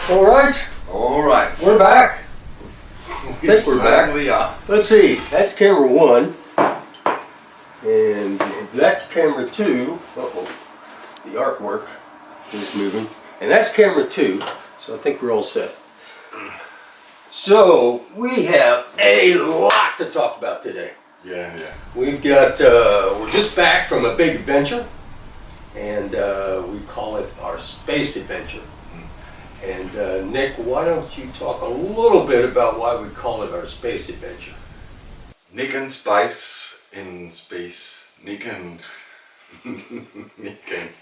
All right. We're back. I think we're back. We are. Let's see. That's camera 1, and that's camera 2. The artwork is moving, and that's camera 2. So I think we're all set. So we have a lot to talk about today. Yeah. We've got. We're just back from a big adventure, and we call it our space adventure. And Nick, why don't you talk a little bit about why we call it our space adventure? NIC and Spice in space. NIC and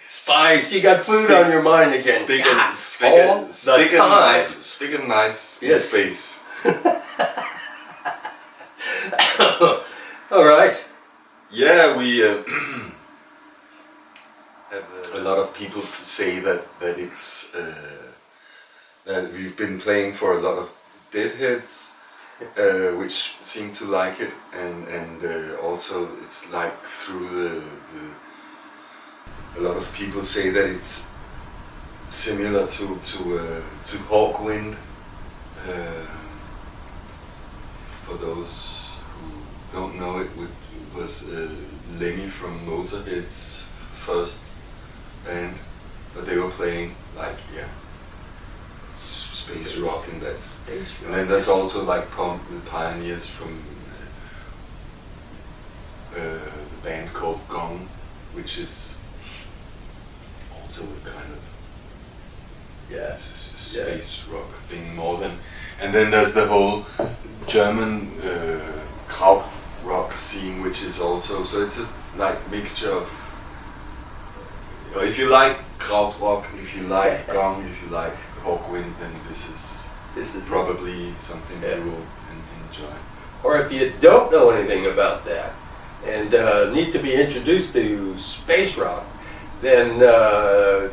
Spice, you got food on your mind again. Spick and nice in Yes. space. All right. Yeah, we have a lot of people say that it's that we've been playing for a lot of deadheads, which seem to like it, and also it's like through a lot of people say that it's similar to Hawkwind. For those who don't know, it was Lemmy from Motorhead's first band, but they were playing like space rock and that. And then there's also like pioneers from the band called Gong, which is also a kind of space rock thing more than. And then there's the whole German kraut rock scene, which is also, so it's a like mixture of. If you like kraut rock, if you like Gong, if you like Hawkwind, then this is probably something you will enjoy. Or if you don't know anything about that and need to be introduced to space rock, then there's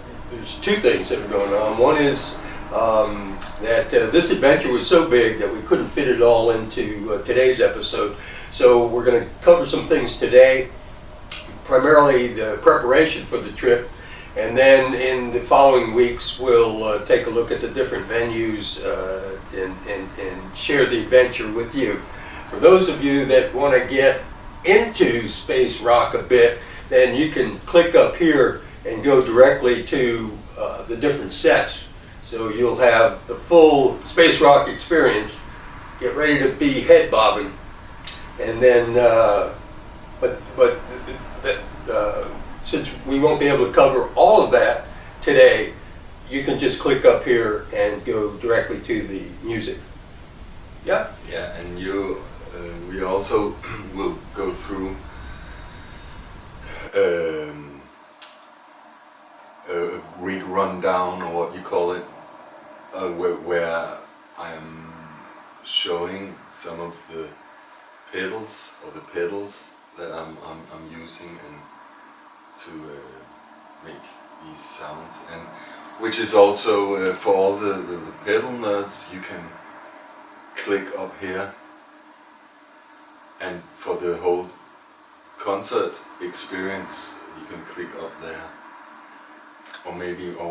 two things that are going on. One is that this adventure was so big that we couldn't fit it all into today's episode. So we're going to cover some things today, primarily the preparation for the trip. And then in the following weeks, we'll take a look at the different venues and share the adventure with you. For those of you that want to get into space rock a bit, then you can click up here and go directly to the different sets. So you'll have the full space rock experience. Get ready to be head bobbing. And then, since we won't be able to cover all of that today, you can just click up here and go directly to the music. Yeah? Yeah, and we also will go through a rig rundown, or what you call it, where I am showing some of the pedals that I'm using and to make these sounds, and which is also for all the pedal nerds. You can click up here, and for the whole concert experience you can click up there, or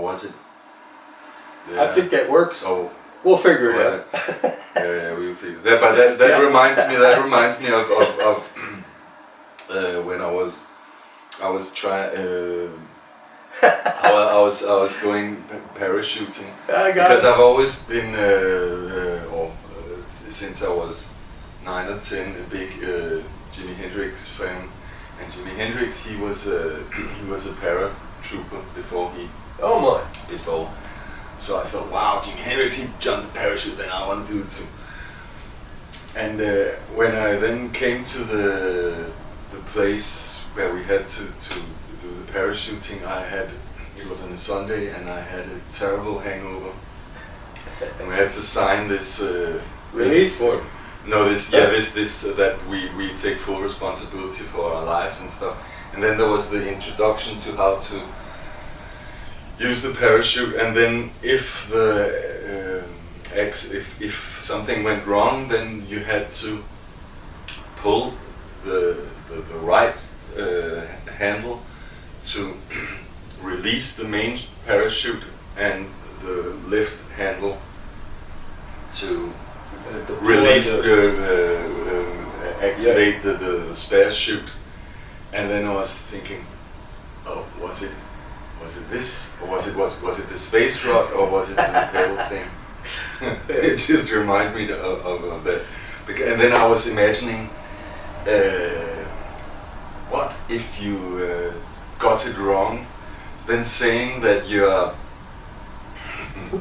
was it there? I think that works. Oh, We'll figure it out. Yeah, we'll figure that. But that reminds me. That reminds me of when I was trying. I was going parachuting because I've always been, since I was 9 or 10, a big Jimi Hendrix fan. And Jimi Hendrix, he was a paratrooper before he. Oh my! Before, so I thought, wow, Jimi Hendrix, he jumped the parachute, then I want to do it too. And when I then came to the place where we had to do the parachuting, it was on a Sunday, and I had a terrible hangover. And we had to sign this release form. No, this that we take full responsibility for our lives and stuff. And then there was the introduction to how to use the parachute, and then if the if something went wrong, then you had to pull the right handle to release the main parachute, and the left handle to release activate the spare chute. And then I was thinking, oh, was it this, or was it the space rock, or was it the pedal thing? It just reminded me of that. And then I was imagining, what if you got it wrong, then saying that you're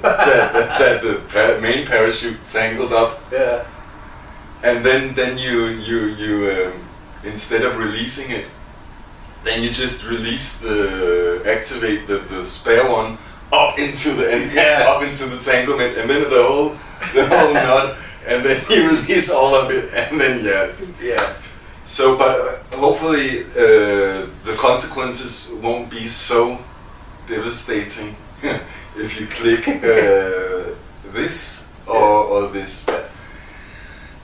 that the main parachute tangled up. Yeah. And then you instead of releasing it, then you just activate the spare one up into the tanglement, and then the whole knot, and then you release all of it, and then So, but hopefully the consequences won't be so devastating if you click this or this.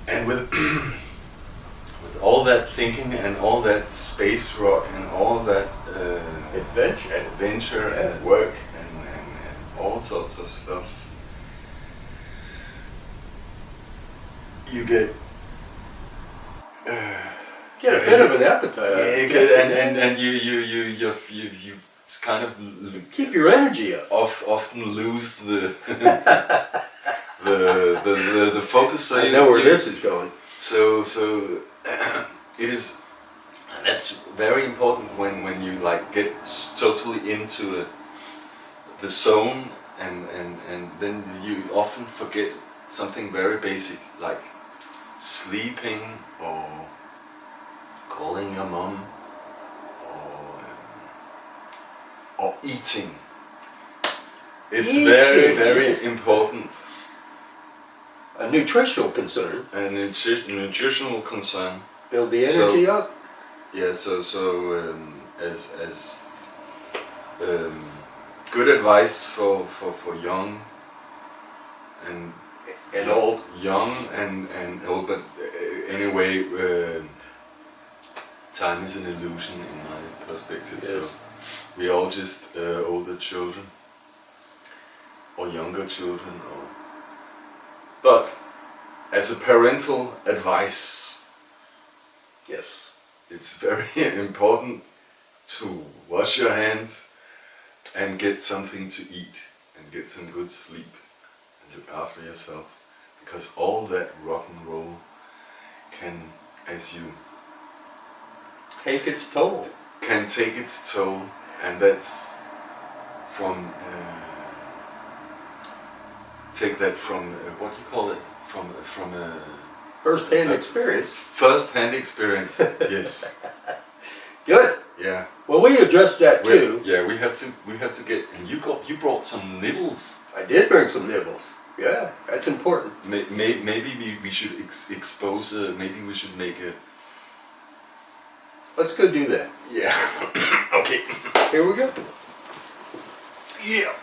And with all that thinking and all that space rock and all that adventure and work and all sorts of stuff, you get a bit of an appetite. And you it's kind of keep your energy up. Often lose the the focus. So I know where this is going. So it is. That's very important when you like get totally into the zone, and then you often forget something very basic, like sleeping or calling your mom or eating. It's very important. A nutritional concern. A nutritional concern. Build the energy up. Yeah. So as good advice for young and old. Young and old, but anyway, time is an illusion in my perspective. Yes. So we all just older children or younger children, but as a parental advice, yes, it's very important to wash your hands and get something to eat and get some good sleep and look after yourself, because all that rock and roll can, as you take its toll. Can take its toll, and that's from take that from what you call it, from first-hand experience. First-hand experience. Yes. Good. Yeah. Well, we addressed that too. We have to get. And you brought some nibbles. I did bring some nibbles. Yeah, that's important. Maybe we should expose. Maybe we should make a. Let's go do that. Yeah. Okay. Here we go. Yeah.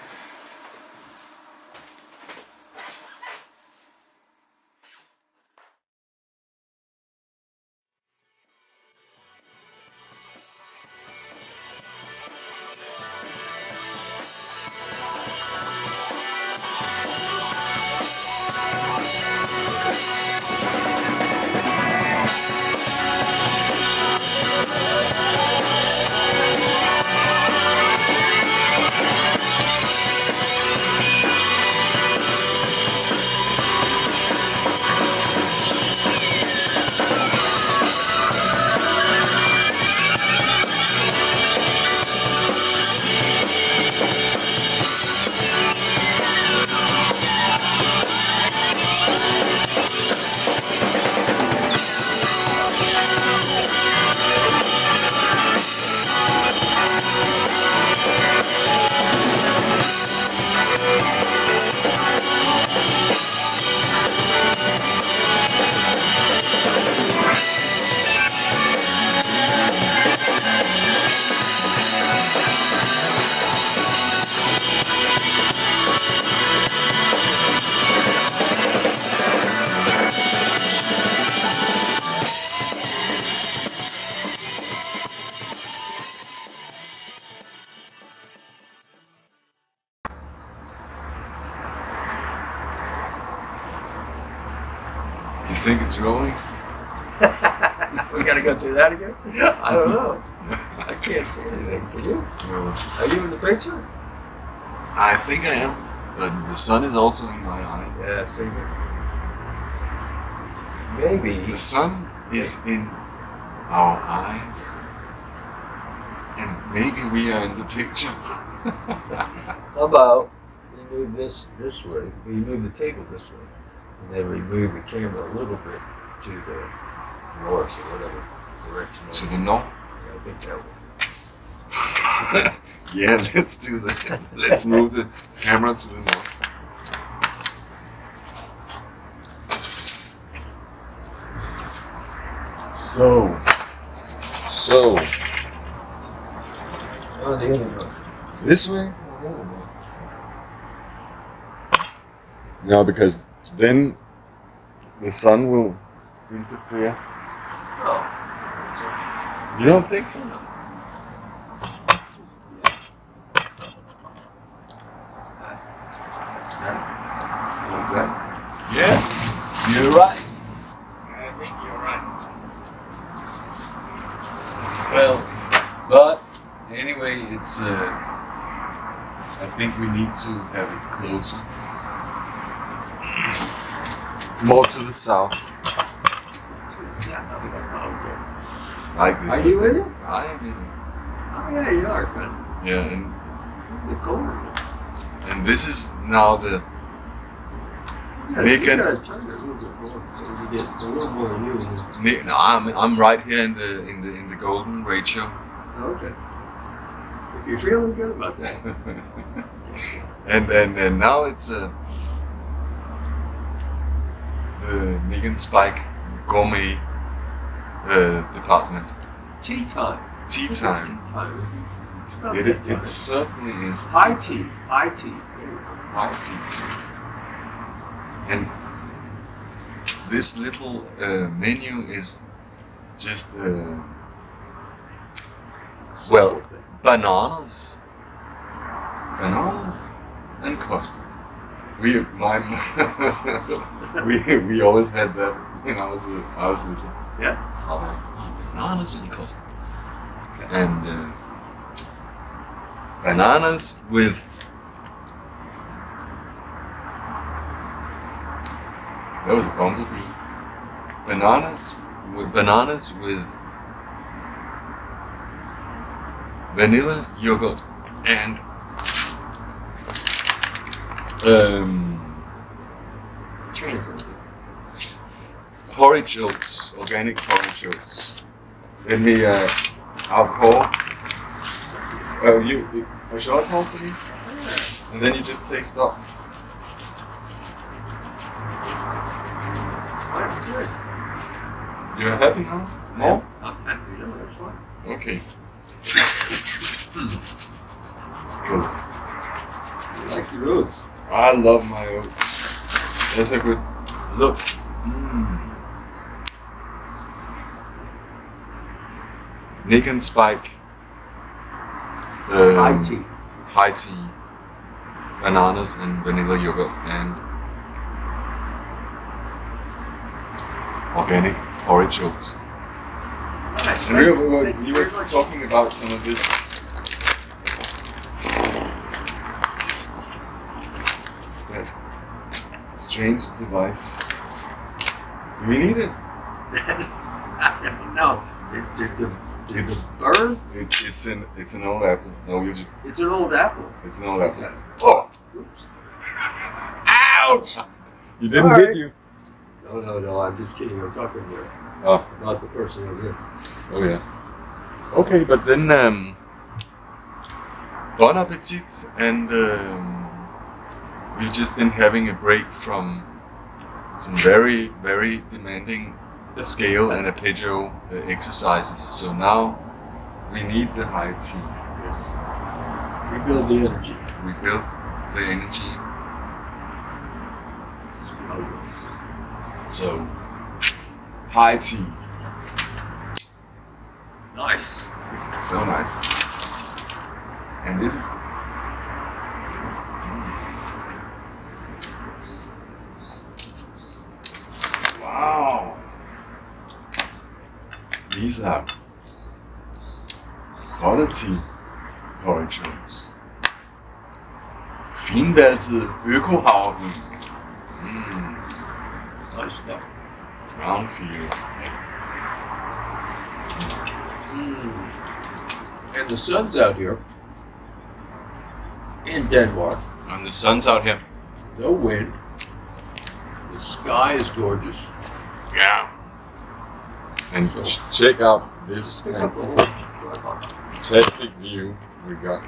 think it's rolling? We gotta go through that again? I don't know. I can't see anything. Can you? No. Are you in the picture? I think I am. But the sun is also in my eye. Yeah, see. Maybe. The sun is in our eyes. And maybe we are in the picture. How about we move this way? We move the table this way. And then we move the camera a little bit to the north or whatever direction. To the north? Yeah, I think that would. Yeah, let's do that. Let's move the camera to the north. So. Oh, the other way. This way? No, because then the sun will interfere. Oh. You don't think so? Yeah, you're right. I think you're right. Well, but anyway, it's I think we need to have it closer. More to the south. To the south. Okay. Like this. Are you in it? I am in it. Oh yeah, you are kind of Yeah, in the corner. and this is now the Yeah, Nick you and- gotta turn it a little bit more so we get a little more of you. No, I'm right here in the golden ratio. Okay. If you're feeling good about that. and now it's the NIC SPIKE gourmet department. Tea time. Tea It's time. tea time, isn't it? It's not It bedtime. certainly is. High tea. High tea. There we go. High tea time. And this little menu is just well, Simple thing. bananas and custard. We always had that when I was little. Yeah. Bananas and custard. And bananas with that was a bumblebee. Bananas with vanilla yogurt and Translate. porridge oats, organic porridge oats. Then the alcohol. A short alcohol for me? And then you just take stock. That's good. You're happy now? More? I'm happy. No, that's fine. Okay. Because You like your oats. I love my oats. That's a good look. NIC SPIKE. High tea. High tea. Bananas and vanilla yogurt and organic porridge oats. Nice. And Thank you were very much. talking about some of this. That strange device. Do we need it? No, it's a bird. It's an old apple. No, you just. It's an old apple. It's an old apple. Okay. Oh! Oops. Ouch! You didn't Sorry. hit you. No, I'm just kidding. I'm talking to Oh. about the person over here. Oh yeah. Okay, but then bon appetit, and we've just been having a break from some very, very demanding scale and arpeggio exercises. So now we need the high tea. Yes. Rebuild the energy. We build the energy. It's wellness. So high tea. Nice. So nice. And this is wow. These are quality porridge. Finvaltet økohavregryn. Nice stuff. Brown field. And the sun's out here in Denmark. And the sun's out here. No wind. The sky is gorgeous. Yeah. And check out this fantastic view we got.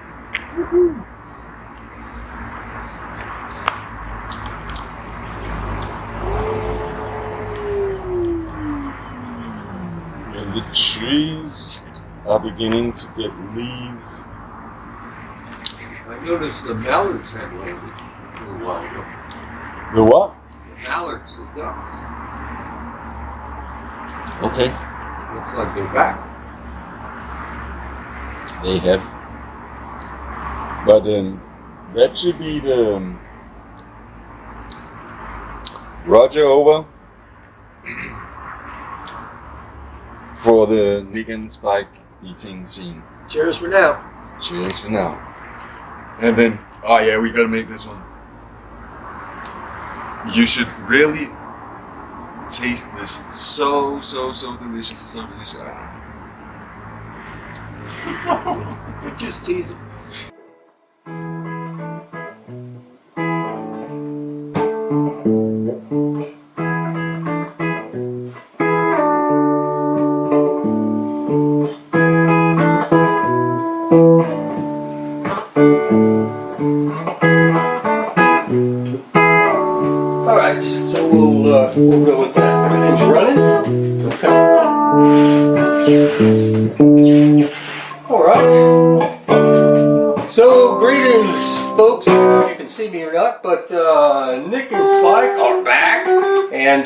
And the trees are beginning to get leaves. I noticed the mallards had landed a little while ago. The what? The mallards, the ducks. Okay. Looks like they're back. They have. But that should be the Roger over for the NIC SPIKE eating scene. Cheers for now. Cheers for now. And then, oh yeah, we gotta make this one. You should really taste this. It's so delicious, so delicious. We're just teasing. All right, so we'll go with that. Everything's running. Okay. All right. So greetings, folks. I don't know if you can see me or not, but NIC and Spike are back, and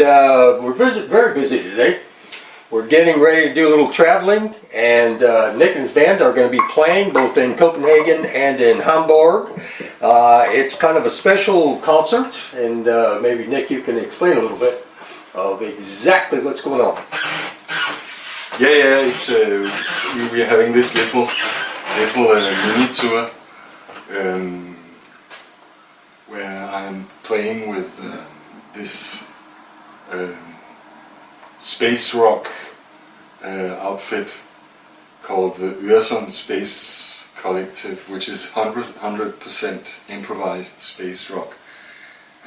we're very busy today. We're getting ready to do a little traveling, and Nick and his band are going to be playing both in Copenhagen and in Hamburg. It's kind of a special concert, and maybe Nick, you can explain a little bit of exactly what's going on. Yeah, it's we're having this little mini tour where I'm playing with this space rock outfit called the Øresund Space Collective, which is 100% improvised space rock.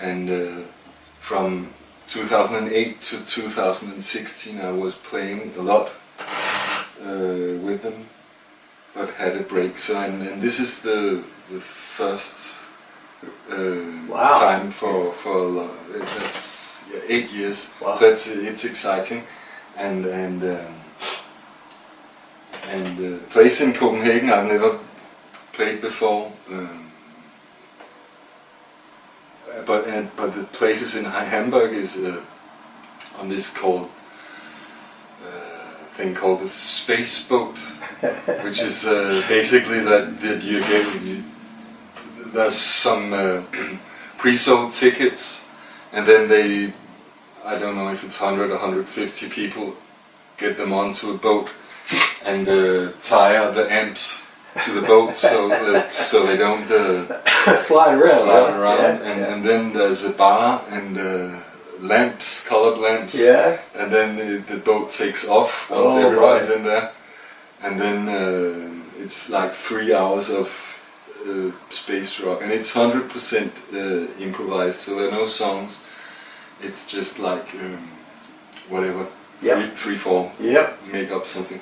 And from 2008 to 2016 I was playing a lot with them, but had a break. So and this is the first Wow. time for that's 8 years. Wow. So it's exciting, and place in Copenhagen I've never played before. But the places in Hamburg is on this thing called the space boat, which is basically that you get there's some pre-sold tickets, and then they, I don't know if it's 100 or 150 people, get them onto a boat and tie the amps to the boat so they don't Slide around. Yeah. And then there's a bar and lamps, colored lamps, Yeah. and then the boat takes off once Oh, everybody's right. in there, and then it's like 3 hours of space rock, and it's 100% improvised, so there are no songs. It's just like whatever, Yep. free form, Yep. make up something.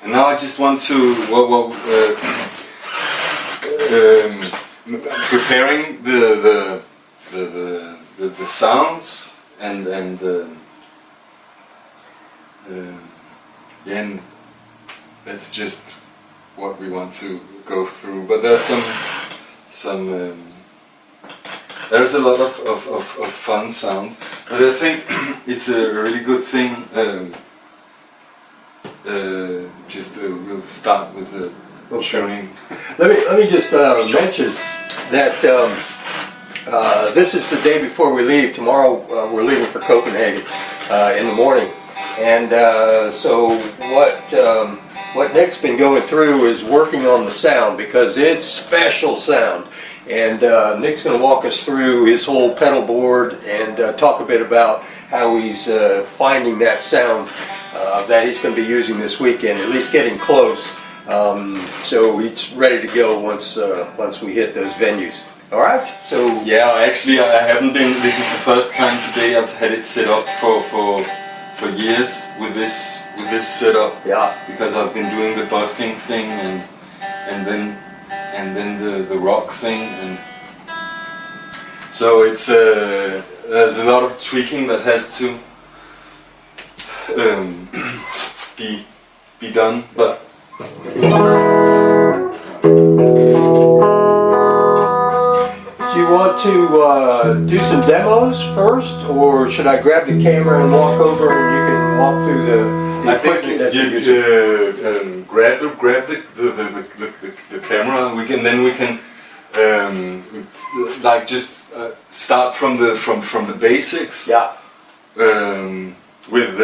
And now I just want to preparing the sounds and that's just what we want to go through. But there's there's a lot of fun sounds. But I think it's a really good thing. We'll start with the tuning. Let me just mention that this is the day before we leave. Tomorrow we're leaving for Copenhagen in the morning, And so what Nick's been going through is working on the sound, because it's special sound. And Nick's going to walk us through his whole pedal board and talk a bit about how he's finding that sound that he's going to be using this weekend, at least getting close. So he's ready to go once we hit those venues. All right. So yeah, actually I haven't been. This is the first time today I've had it set up for years with this setup. Yeah. Because I've been doing the busking thing and then the rock thing, and so it's there's a lot of tweaking that has to be done, but. Do you want to do some demos first, or should I grab the camera and walk over and you can walk through the equipment that you're using? Grab the camera, and we can like just start from the basics. Yeah. With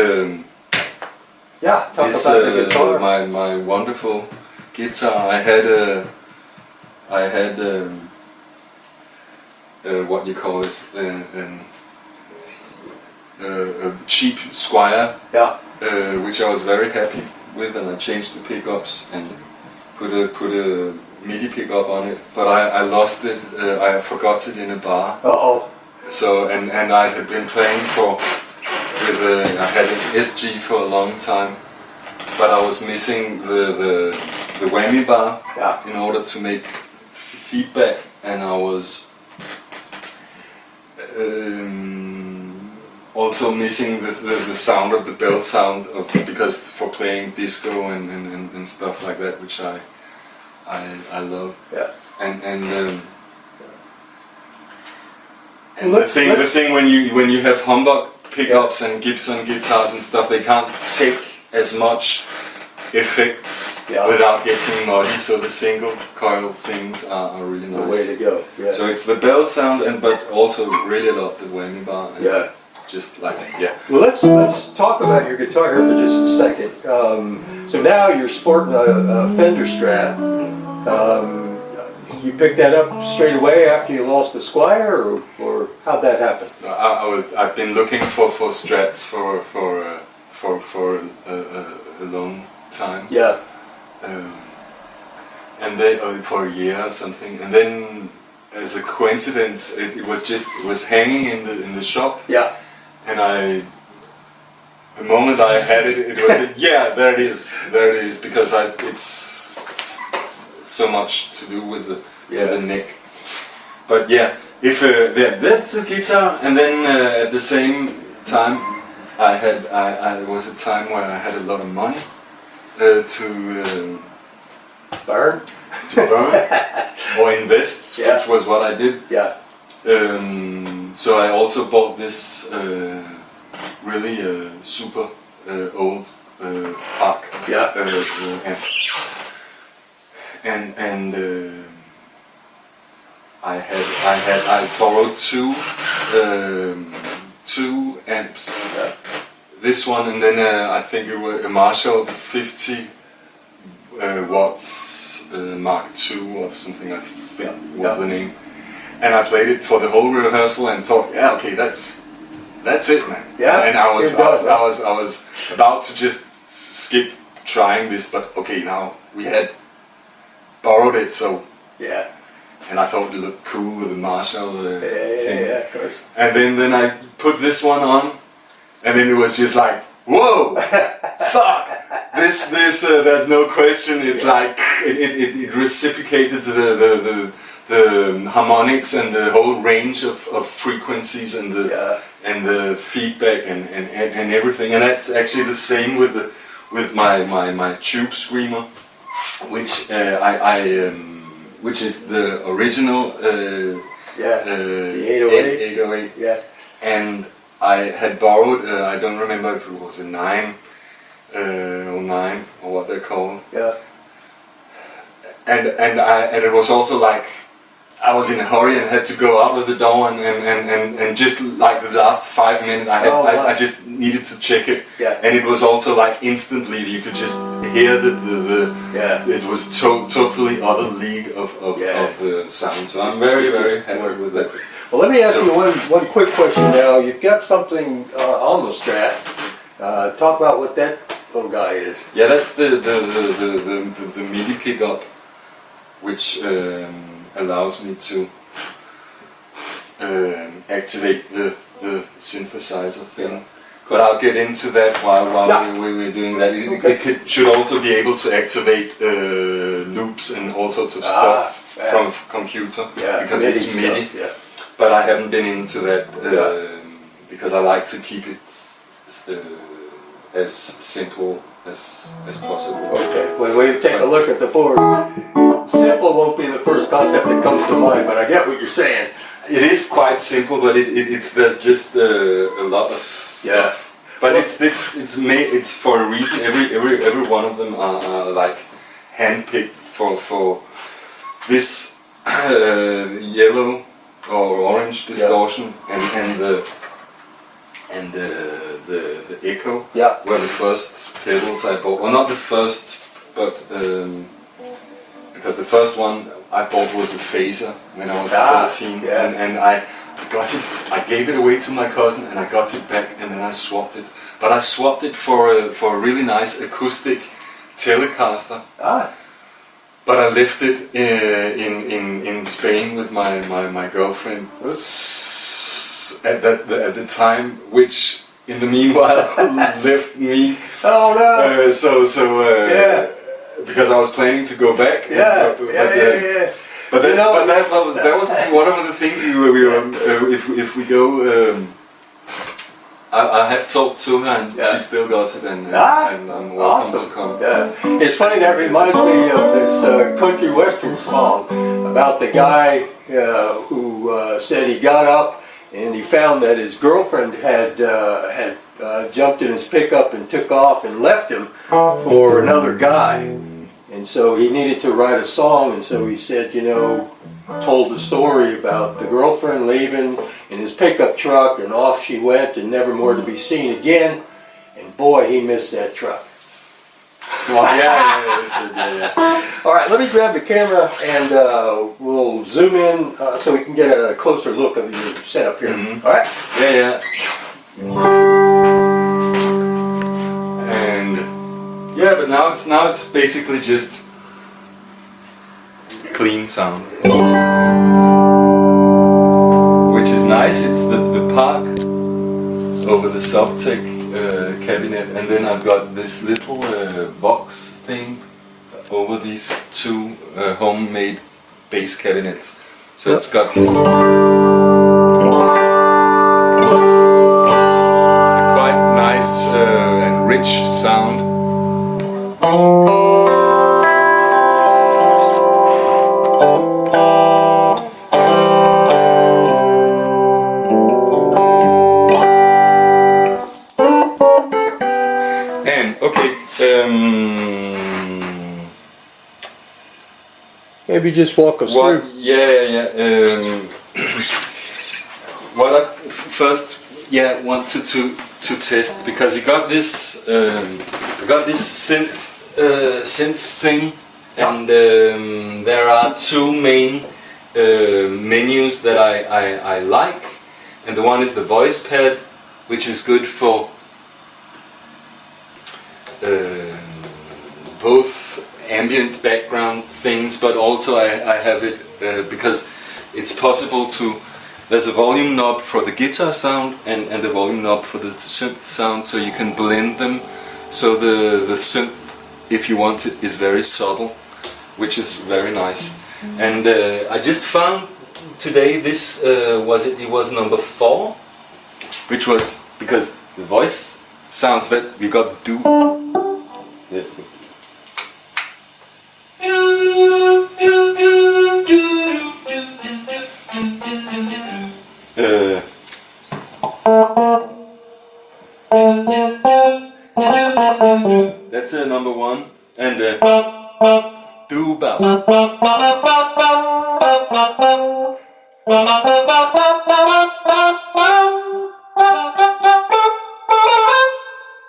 yeah. Talk this, about the guitar. my wonderful guitar. I had what you call it, a cheap Squire, Yeah. which I was very happy with, and I changed the pickups and put a MIDI pickup on it, but I lost it. I forgot it in a bar. Uh-oh. So and I had been playing I had an SG for a long time, but I was missing the whammy bar. Yeah. In order to make feedback, and I was also missing the sound of the bell sound because for playing disco and stuff like that, which I love. Yeah. And let's- the thing when you have Hamburg pickups and Gibson guitars and stuff, they can't take as much effects without getting muddy, so the single coil things are really nice. The way to go. Yeah. So it's the bell sound, but also really a lot the whammy bar. And Yeah. Just like, yeah. Well, let's talk about your guitar here for just a second. So now you're sporting a Fender Strat. You picked that up straight away after you lost the Squire, or how'd that happen? I've been looking for Strats for a long time. Yeah. And then for a year or something, and then as a coincidence, it was hanging in the shop. Yeah. And the moment I had it, it was yeah, there it is, because it's so much to do with the neck. But yeah, if that's a guitar, and then at the same time, it was a time where I had a lot of money to burn or invest, Yeah. which was what I did. Yeah. So I also bought this really super old Park amp, and I borrowed two amps. This one, and then I think it was a Marshall 50 watts Mark II or something, I think was the name. And I played it for the whole rehearsal and thought, yeah, okay, that's it, man. Yeah. And I was about to just skip trying this, but okay, now we had borrowed it, so Yeah. and I thought it looked cool with the Marshall thing. Yeah, of course. And then I put this one on, and then it was just like, whoa, fuck. This there's no question. It's like it reciprocated the harmonics and the whole range of frequencies and the feedback and everything. And that's actually the same with my tube screamer, which which is the original the 808. 808. Yeah. And I had borrowed, I don't remember if it was a 909 or what they're called. Yeah. And it was also like, I was in a hurry and had to go out of the door and just like the last 5 minutes I just needed to check it. Yeah. And it was also like instantly you could just hear the it was totally other league of sound. So I'm very happy with that. Well, let me ask you one quick question now. You've got something on the Strat. Talk about what that little guy is. Yeah, that's the MIDI pickup, which allows me to activate the synthesizer thing. But I'll get into that while we're doing that. It should also be able to activate loops and all sorts of stuff from computer because it's MIDI. Stuff, yeah. But I haven't been into that because I like to keep it as simple as possible. Okay, when we take a look at the board, simple won't be the first concept that comes to mind, but I get what you're saying. It is quite simple, but there's just a lot of stuff. Yeah. But it's for a reason. Every one of them are like handpicked for this yellow or orange distortion and the echo. Yeah. Were the first pedals I bought. Well, not the first, but because the first one I bought was a phaser when I was 13, and I got it. I gave it away to my cousin, and I got it back, and then I swapped it. But I swapped it for a really nice acoustic Telecaster. But I left it in Spain with my girlfriend at the time, which in the meanwhile left me. Oh no! Because I was planning to go back. But that was one of the things we were if we go. I have talked to her and she still got it and I'm welcome to come. Yeah. It's funny, that reminds me of this country western song about the guy who said he got up and he found that his girlfriend had jumped in his pickup and took off and left him for another guy. And so he needed to write a song, and so he said, told the story about the girlfriend leaving in his pickup truck, and off she went and never more to be seen again. And boy, he missed that truck. Well, yeah. All right, let me grab the camera and we'll zoom in so we can get a closer look of your setup here. Mm-hmm. All right? Yeah. And but now it's basically just clean sound, which is nice. It's the park over the Softtech cabinet, and then I've got this little box thing over these two homemade bass cabinets. So it's got a quite nice and rich sound. Maybe just walk us through. What I first wanted to test, because you got this synth thing, and there are two main menus that I like, and the one is the voice pad, which is good for both ambient background things, but also I have it because it's possible to. There's a volume knob for the guitar sound and a volume knob for the synth sound, so you can blend them. So the synth, if you want it, is very subtle, which is very nice. And I just found today this it was number 4, which was because the voice sounds that we got the that's number 1, and do bop.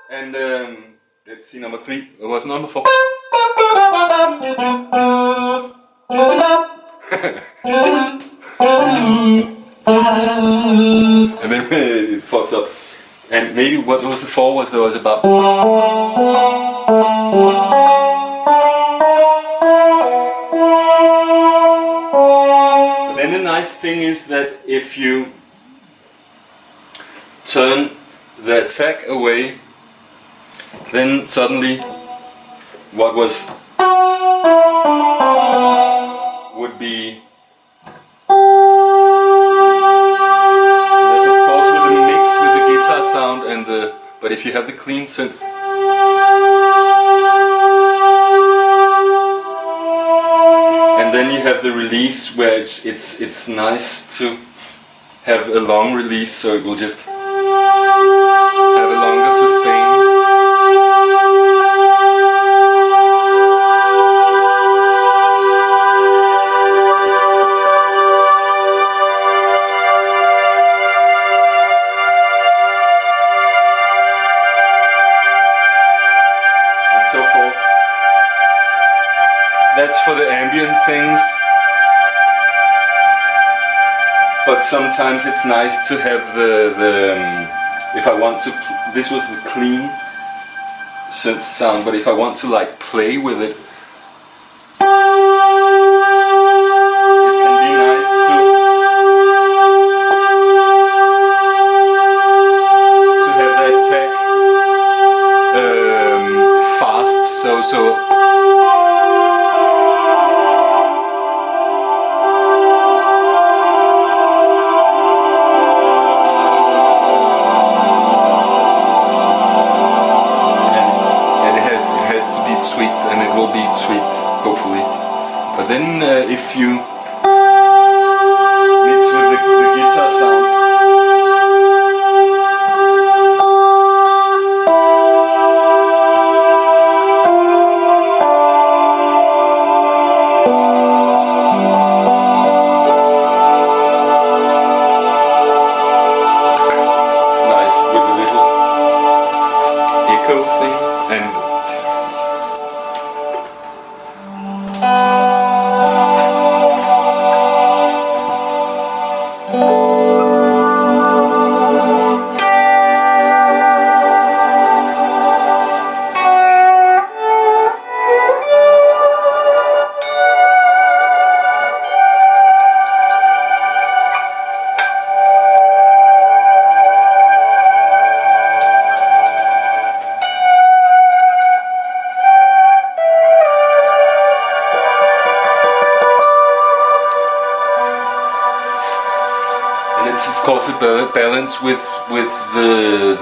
And let's see number 3. It was number 4. And then it fucks up. And maybe what was the 4 was there was about. But then the nice thing is that if you turn the attack away, then suddenly what was would be. That's of course with the mix with the guitar sound and the. But if you have the clean synth. And then you have the release where it's nice to have a long release, so it will just have a longer sustain. That's for the ambient things, but sometimes it's nice to have the if I want to, this was the clean synth sound, but if I want to like play with it, it can be nice to have the attack fast, so tweaked, and it will be tweaked hopefully. But then if you mix with the guitar sound, it's nice with a little echo thing. And it's of course a balance with the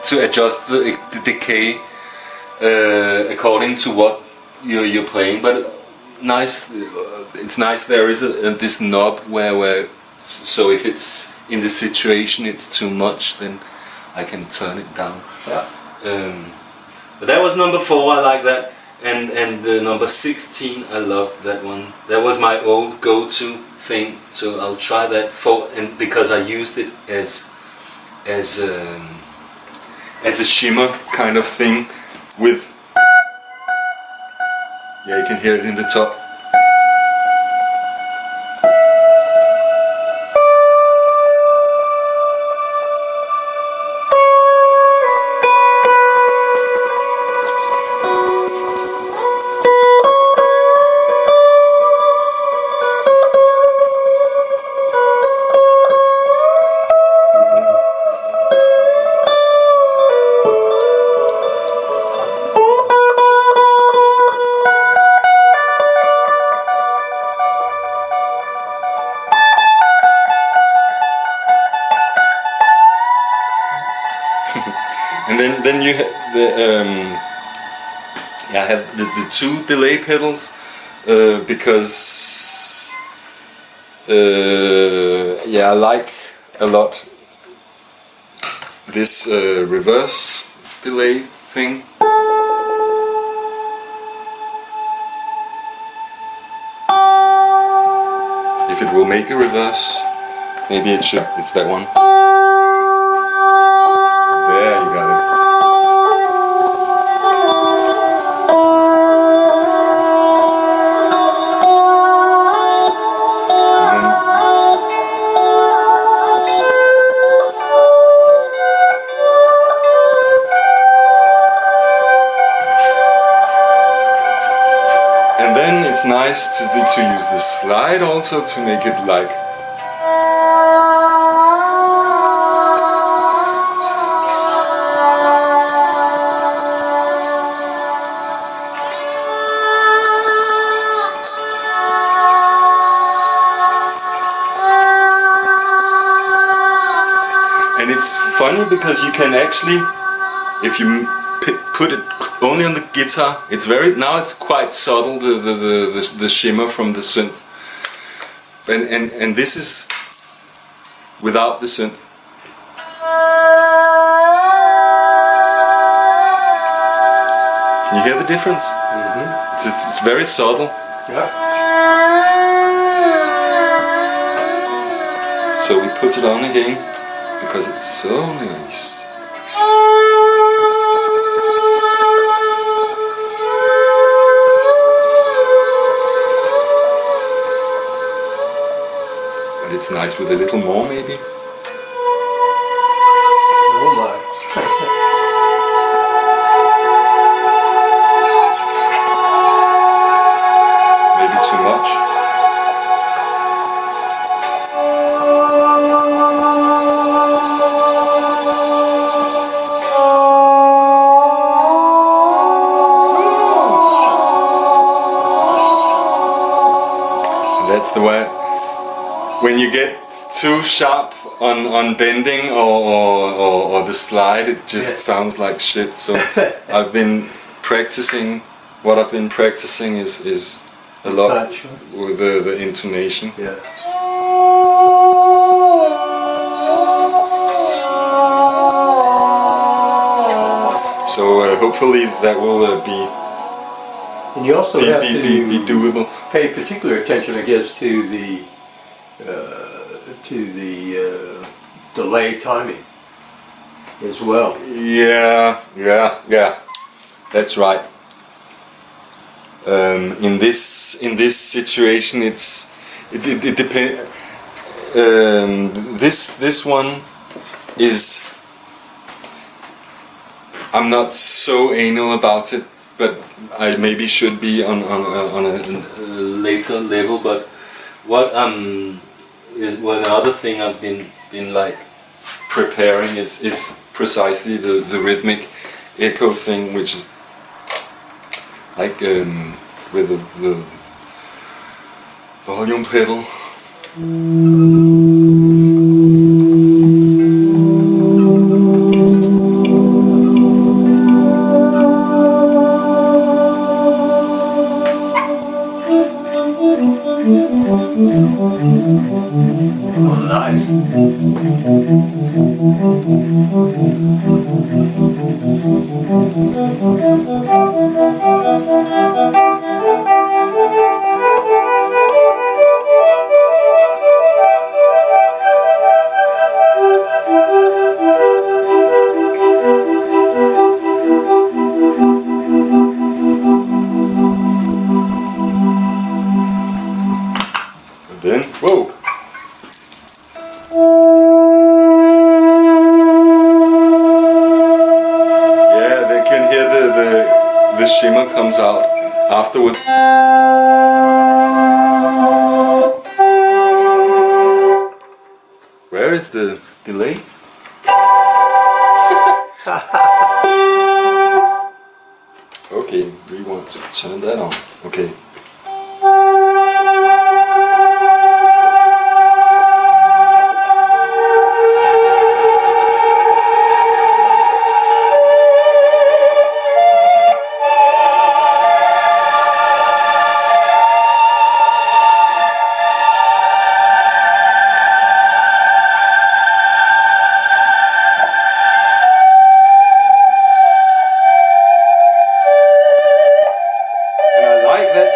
to adjust the decay according to what you're playing. But nice, it's nice there is this knob where so if it's in the situation it's too much, then I can turn it down. Yeah. But that was number 4. I like that. And the number 16, I loved that one. That was my old go-to thing, so I'll try that and because I used it as a shimmer kind of thing with, yeah, you can hear it in the top. And then you have the I have the 2 delay pedals because yeah, I like a lot this reverse delay thing. will make a reverse. Maybe it's that one. There, you got it. And then it's nice to use the slide also to make it like and it's funny because you can actually, if you put it only on the guitar, it's now it's quite subtle, the shimmer from the synth, and this is without the synth. Can you hear the difference? Mm-hmm. It's very subtle. Yeah. So we put it on again because it's so nice. But it's nice with a little more, maybe. Oh my. Maybe too much. And that's the way. When you get too sharp on bending or the slide, it just sounds like shit. So I've been practicing. What I've been practicing is a lot with the intonation. Yeah. So hopefully that will be. And you also have to be doable. Pay particular attention, I guess, to the delay timing as well. Yeah. That's right. In this situation, it depends. This one is. I'm not so anal about it, but I maybe should be on a later level. But what one other thing I've been like preparing is precisely the rhythmic echo thing, which is like with the volume pedal. Oh, nice. And then, whoa! The shimmer comes out afterwards. Where is the delay? Okay, we want to turn that on. Okay.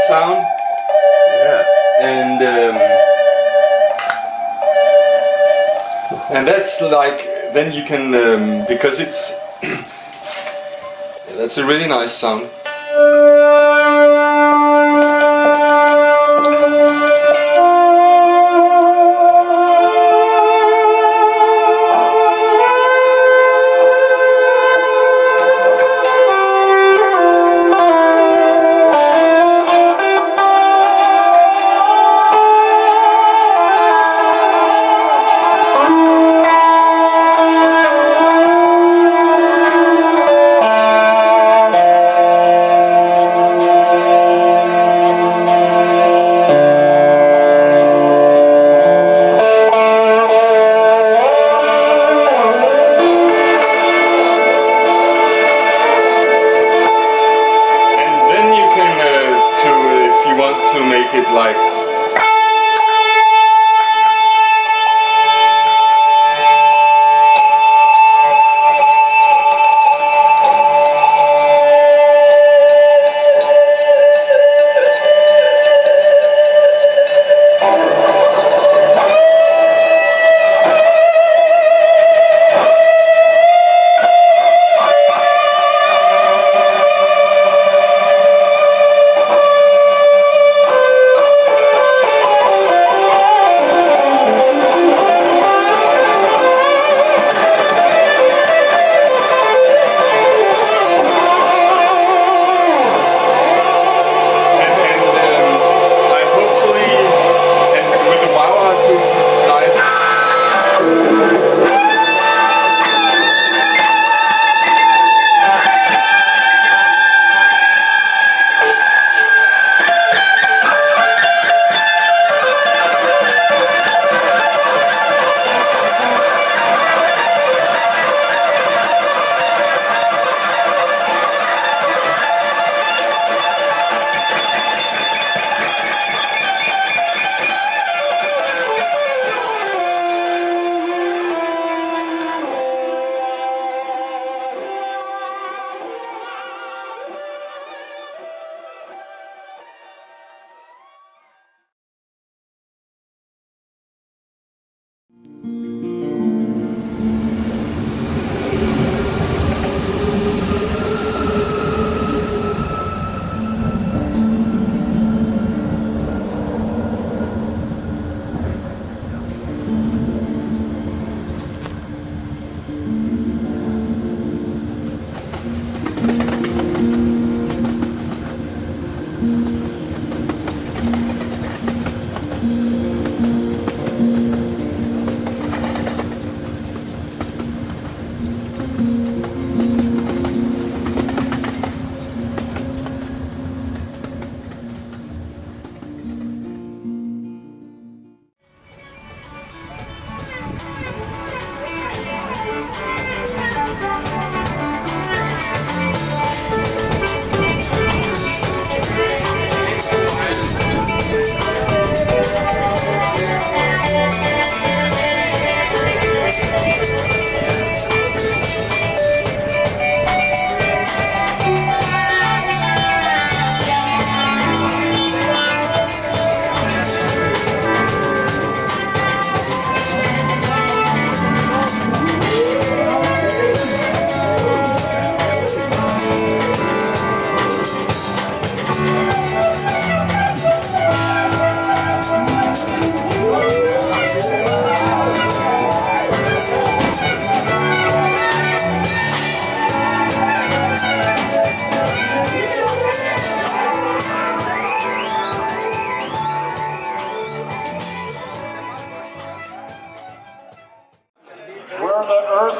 Sound, yeah, and And that's like, then you can, because it's, that's a really nice sound. To make it like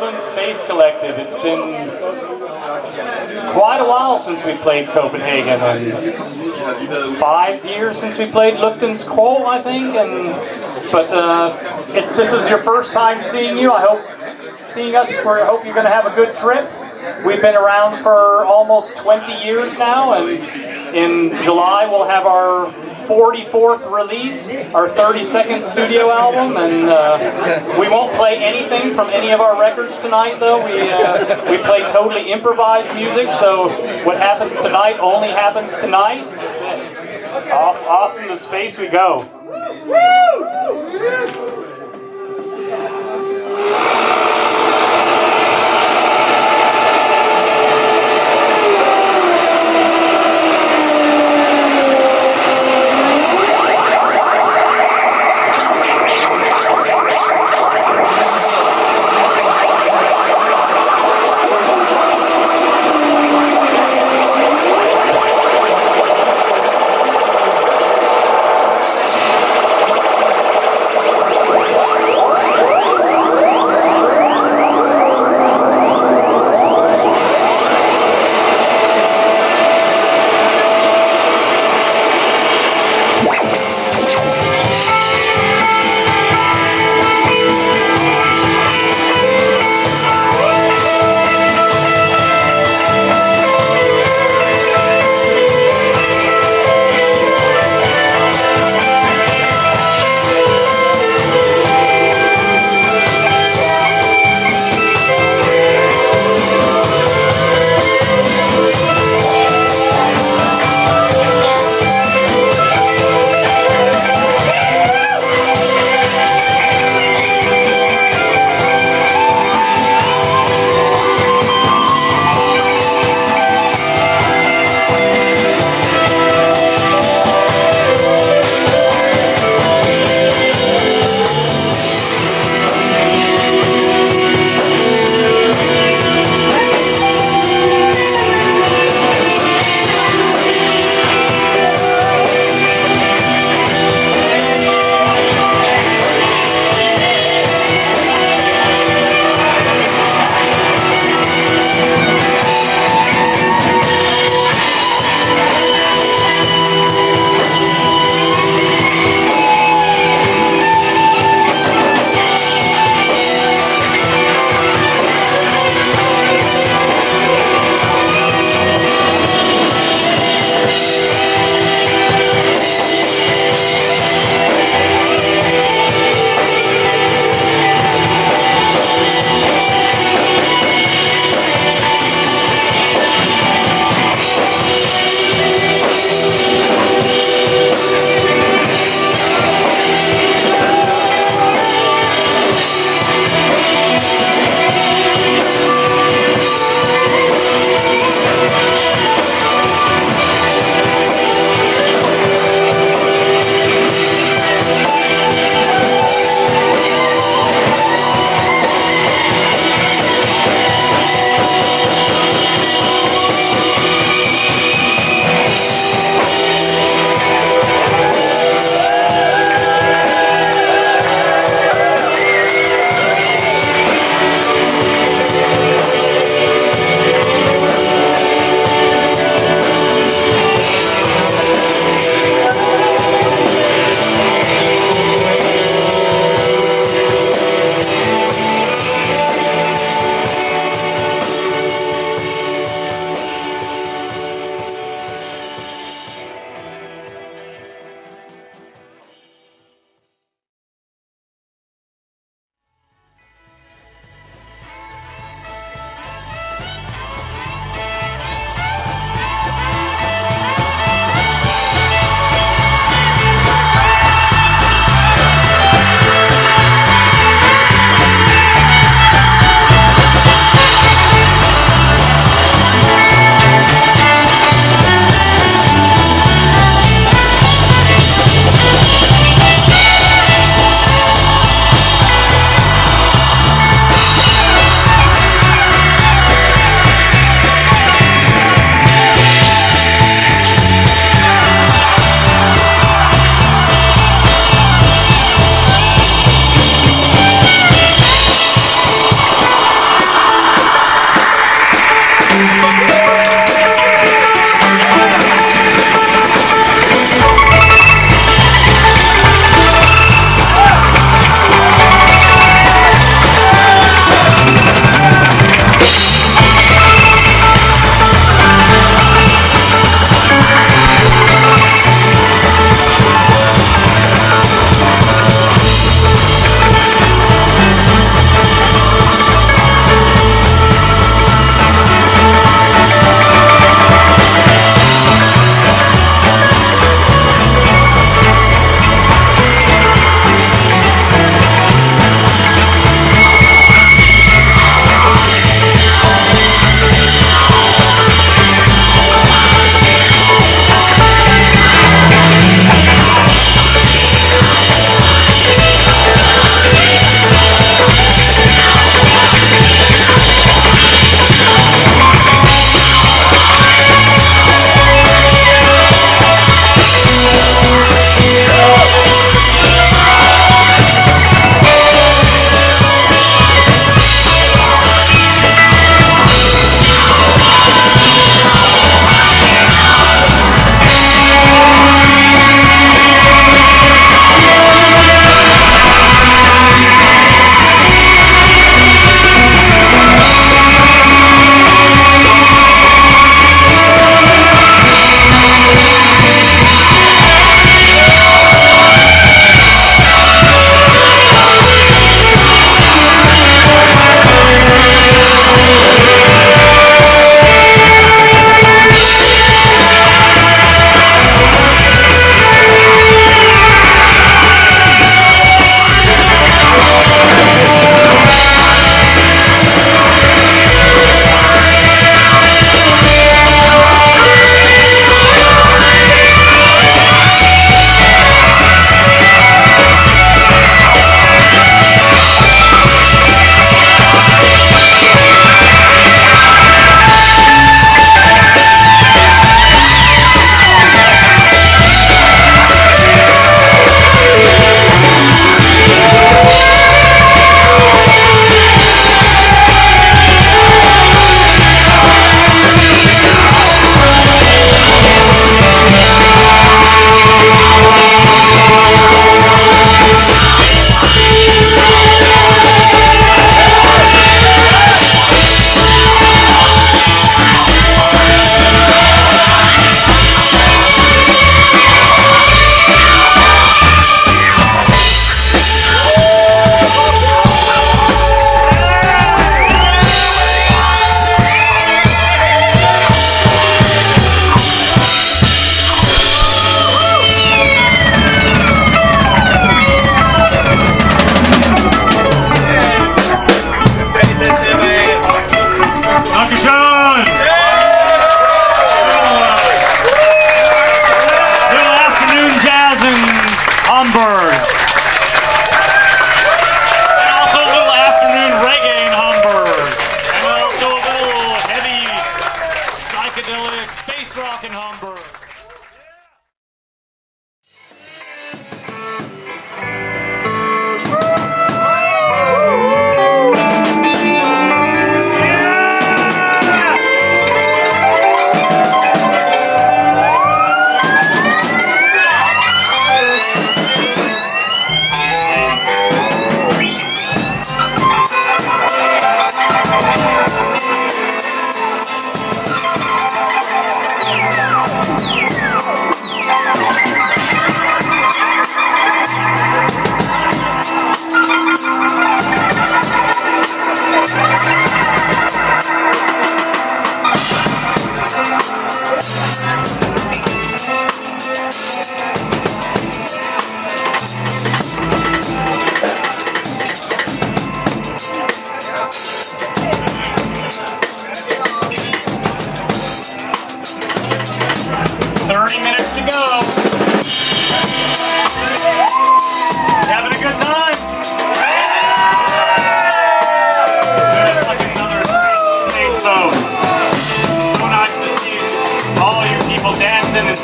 Øresund Space Collective. It's been quite a while since we played Copenhagen, and 5 years since we played Lugtens Kål, I think. But if this is your first time seeing us, I hope you're going to have a good trip. We've been around for almost 20 years now, and in July we'll have our 44th release, our 32nd studio album, and we won't play anything from any of our records tonight, though. We play totally improvised music, so what happens tonight only happens tonight. Off into space we go.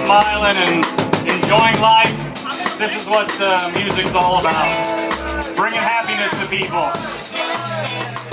smiling and enjoying life. This is what music's all about. Bringing happiness to people.